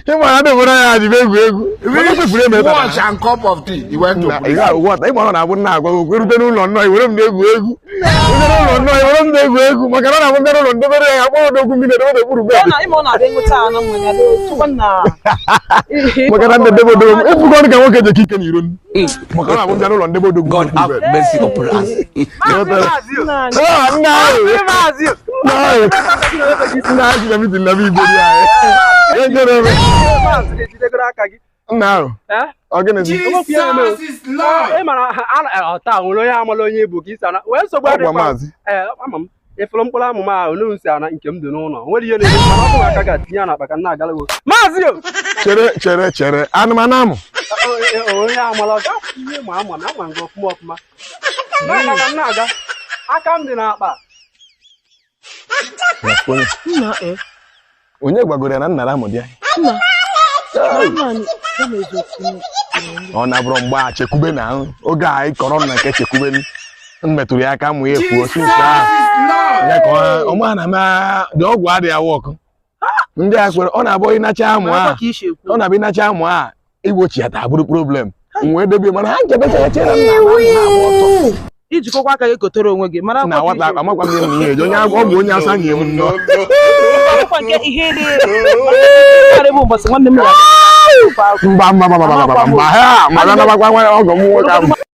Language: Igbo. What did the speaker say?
He might have a Wash and cup of tea. He went to what they want. I wouldn't have go to the London. I wouldn't be able God have mercy upon us. No. Jesus is Lord. If from Polama, Luciana, and Kim Duno, what do you know? Tiana, but I'm not going to Mazio. Chere, and Manamo. Oh, yeah, Mamma, go smoke. Naga, I come to Napa. When you were good and Naramodia. On a bromba, Cubana, O guy, Corona, catch a Cuban, and Meturiaka, we oh man, dog, why they are walking. That's where on a boy in a charm, on a bin a charm, it was yet a good problem. Where the women had to Iji ko kwa ka ekotoro onwe gị mara na wata amakwa m ihe onye agwọ onye asa nye m no kwa nke ihe dị kare bụ mbọsị nwanne m ya mba ha ma na bagwa ọgọ m nwoke